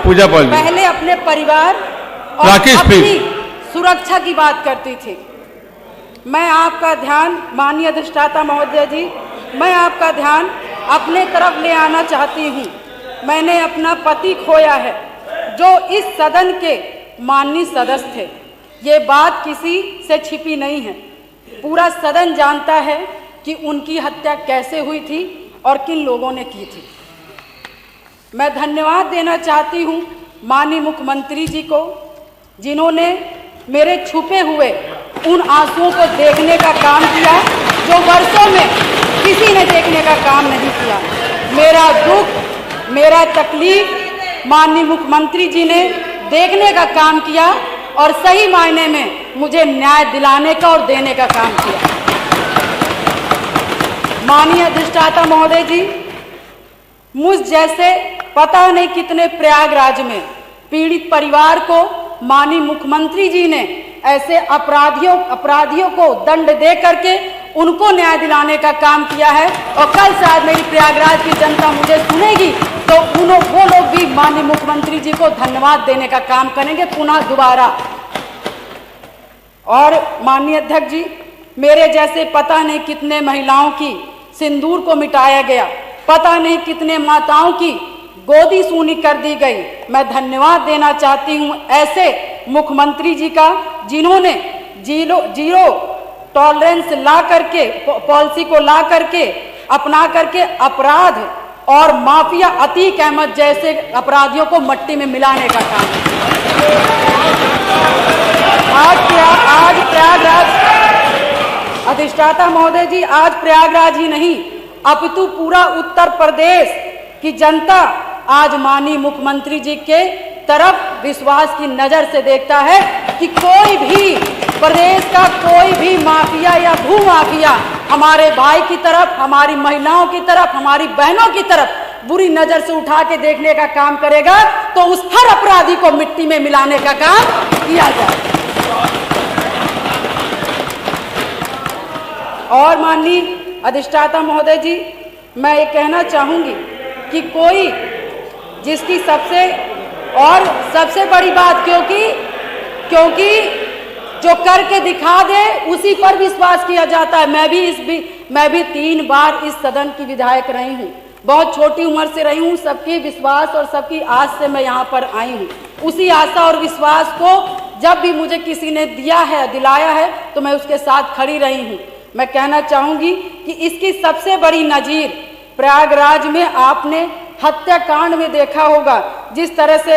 पूजा Paul जी, पहले अपने परिवार और राकेश अपनी प्लीज। सुरक्षा की बात करती थी। मैं आपका ध्यान, माननीय अधिष्ठाता महोदय जी, मैं आपका ध्यान अपने तरफ ले आना चाहती हूँ। मैंने अपना पति खोया है जो इस सदन के माननीय सदस्य थे। ये बात किसी से छिपी नहीं है, पूरा सदन जानता है कि उनकी हत्या कैसे हुई थी और किन लोगों ने की थी। मैं धन्यवाद देना चाहती हूँ माननीय मुख्यमंत्री जी को, जिन्होंने मेरे छुपे हुए उन आंसुओं को देखने का काम किया जो वर्षों में किसी ने देखने का काम नहीं किया। मेरा दुख, मेरा तकलीफ माननीय मुख्यमंत्री जी ने देखने का काम किया और सही मायने में मुझे न्याय दिलाने का और देने का काम किया। माननीय अधिष्ठाता महोदय जी, मुझ जैसे पता नहीं कितने प्रयागराज में पीड़ित परिवार को माननीय मुख्यमंत्री जी ने ऐसे अपराधियों को दंड दे करके उनको न्याय दिलाने का काम किया है। और कल शायद मेरी प्रयागराज की जनता मुझे सुनेगी तो वो लोग भी माननीय मुख्यमंत्री जी को धन्यवाद देने का काम करेंगे पुनः दोबारा। और माननीय अध्यक्ष जी, मेरे जैसे पता नहीं कितने महिलाओं की सिंदूर को मिटाया गया, पता नहीं कितने माताओं की गोदी सूनी कर दी गई। मैं धन्यवाद देना चाहती हूँ ऐसे मुख्यमंत्री जी का, जिन्होंने जीरो टॉलरेंस ला करके, पॉलिसी को ला करके, अपना करके अपराध और माफिया अतीक अहमद जैसे अपराधियों को मट्टी में मिलाने का काम आज प्रयागराज, अधिष्ठाता महोदय जी, आज प्रयागराज ही नहीं अपितु पूरा उत्तर प्रदेश की जनता आज माननीय मुख्यमंत्री जी के तरफ विश्वास की नजर से देखता है कि कोई भी प्रदेश का कोई भी माफिया या भू माफिया हमारे भाई की तरफ, हमारी महिलाओं की तरफ, हमारी बहनों की तरफ बुरी नजर से उठा के देखने का काम करेगा तो उस हर अपराधी को मिट्टी में मिलाने का काम किया जाए। और माननीय अधिष्ठाता महोदय जी, मैं ये कहना चाहूंगी कि कोई जिसकी सबसे बड़ी बात, क्योंकि जो करके दिखा दे उसी पर विश्वास किया जाता है। मैं भी 3 बार इस सदन की विधायक रही हूँ, बहुत छोटी उम्र से रही हूँ। सबकी विश्वास और सबकी आस से मैं यहाँ पर आई हूँ। उसी आशा और विश्वास को जब भी मुझे किसी ने दिलाया है तो मैं उसके साथ खड़ी रही हूँ। मैं कहना चाहूंगी कि इसकी सबसे बड़ी नजीर प्रयागराज में आपने हत्याकांड में देखा होगा, जिस तरह से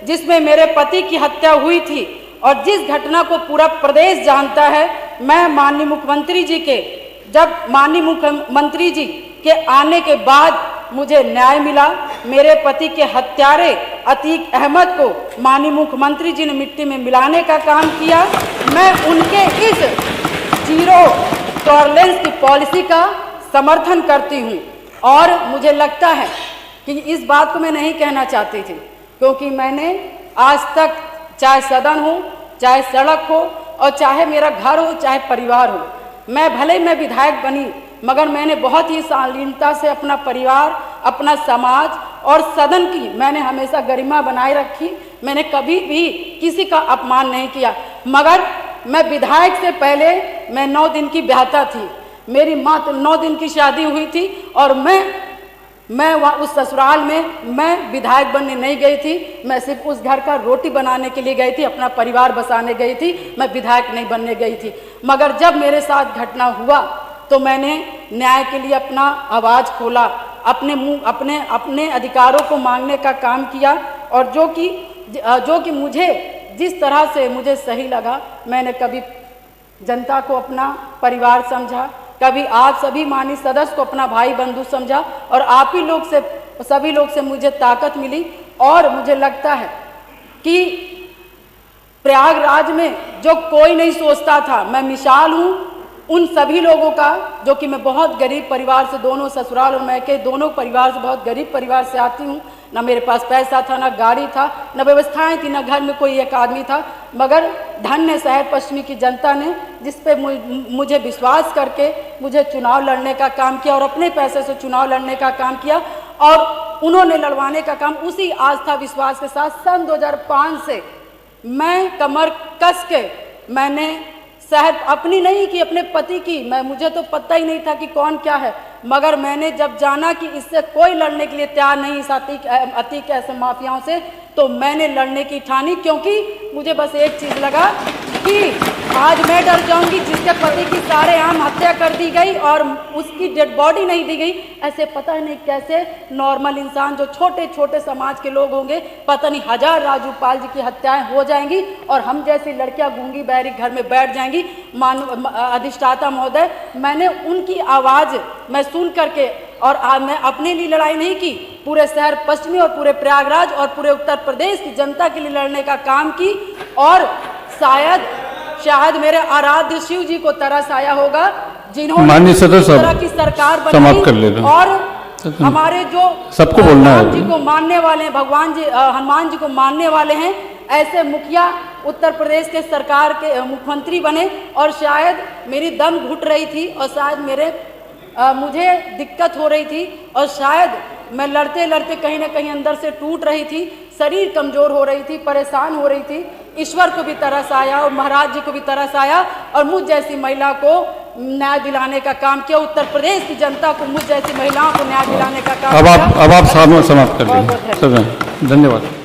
जिसमें मेरे पति की हत्या हुई थी और जिस घटना को पूरा प्रदेश जानता है। मैं माननीय मुख्यमंत्री जी के आने के बाद मुझे न्याय मिला। मेरे पति के हत्यारे अतीक अहमद को माननीय मुख्यमंत्री जी ने मिट्टी में मिलाने का काम किया। मैं उनके इस जीरो टॉलरेंस की पॉलिसी का समर्थन करती हूँ और मुझे लगता है कि इस बात को मैं नहीं कहना चाहती थी, क्योंकि मैंने आज तक चाहे सदन हो, चाहे सड़क हो और चाहे मेरा घर हो, चाहे परिवार हो, मैं विधायक बनी मगर मैंने बहुत ही शालीनता से अपना परिवार, अपना समाज और सदन की मैंने हमेशा गरिमा बनाए रखी। मैंने कभी भी किसी का अपमान नहीं किया। मगर मैं विधायक से पहले मैं 9 दिन की ब्याहता थी। मेरी माँ 9 दिन की शादी हुई थी और मैं वहाँ उस ससुराल में मैं विधायक बनने नहीं गई थी। मैं सिर्फ उस घर का रोटी बनाने के लिए गई थी, अपना परिवार बसाने गई थी। मैं विधायक नहीं बनने गई थी। मगर जब मेरे साथ घटना हुआ तो मैंने न्याय के लिए अपना आवाज़ खोला, अपने अधिकारों को मांगने का काम किया और जो कि मुझे जिस तरह से मुझे सही लगा, मैंने कभी जनता को अपना परिवार समझा, कभी आप सभी माननीय सदस्य को अपना भाई बंधु समझा और आप ही लोग से, सभी लोग से मुझे ताकत मिली। और मुझे लगता है कि प्रयागराज में जो कोई नहीं सोचता था, मैं मिसाल हूँ उन सभी लोगों का, जो कि मैं बहुत गरीब परिवार से, दोनों ससुराल और मैके दोनों परिवार से, बहुत गरीब परिवार से आती हूँ। ना मेरे पास पैसा था, ना गाड़ी था, ना व्यवस्थाएं थी, ना घर में कोई एक आदमी था। मगर धन्य शहर पश्चिमी की जनता ने जिस पे मुझे विश्वास करके मुझे चुनाव लड़ने का काम किया और अपने पैसे से चुनाव लड़ने का काम किया। और उन्होंने लड़वाने का काम उसी आस्था विश्वास के साथ सन 2005 से मैं कमर कस के मैंने शहर अपनी नहीं कि अपने पति की, मुझे तो पता ही नहीं था कि कौन क्या है, मगर मैंने जब जाना कि इससे कोई लड़ने के लिए तैयार नहीं इस अतीक ऐसे माफियाओं से, तो मैंने लड़ने की ठानी, क्योंकि मुझे बस एक चीज़ लगा कि आज मैं डर जाऊंगी जिसके पति की सारेआम हत्या कर दी गई और उसकी डेड बॉडी नहीं दी गई। ऐसे पता नहीं कैसे नॉर्मल इंसान जो छोटे छोटे समाज के लोग होंगे, पता नहीं हजार राजू पाल जी की हत्याएं हो जाएंगी और हम जैसी लड़कियां गूंगी बहरी घर में बैठ जाएंगी। अधिष्ठाता महोदय, मैंने उनकी आवाज़ मैं सुन करके, और मैं अपने लिए लड़ाई नहीं की, पूरे शहर पश्चिमी और पूरे प्रयागराज और पूरे उत्तर प्रदेश की जनता के लिए लड़ने का काम की। और शायद मेरे आराध्य शिव जी को तरस आया होगा जिन्होंने इस तरह की सरकार बनाई और हमारे जो सबको बोलना है जी को मानने वाले हैं, भगवान जी हनुमान जी को मानने वाले हैं, ऐसे मुखिया उत्तर प्रदेश के सरकार के मुख्यमंत्री बने। और शायद मेरी दम घुट रही थी और शायद मुझे दिक्कत हो रही थी और शायद मैं लड़ते लड़ते कहीं ना कहीं अंदर से टूट रही थी, शरीर कमज़ोर हो रही थी, परेशान हो रही थी। ईश्वर को भी तरस आया और महाराज जी को भी तरस आया और मुझ जैसी महिला को न्याय दिलाने का काम किया, उत्तर प्रदेश की जनता को, मुझ जैसी महिलाओं को न्याय दिलाने का काम किया। अब आप समाप्त कर लीजिए। धन्यवाद।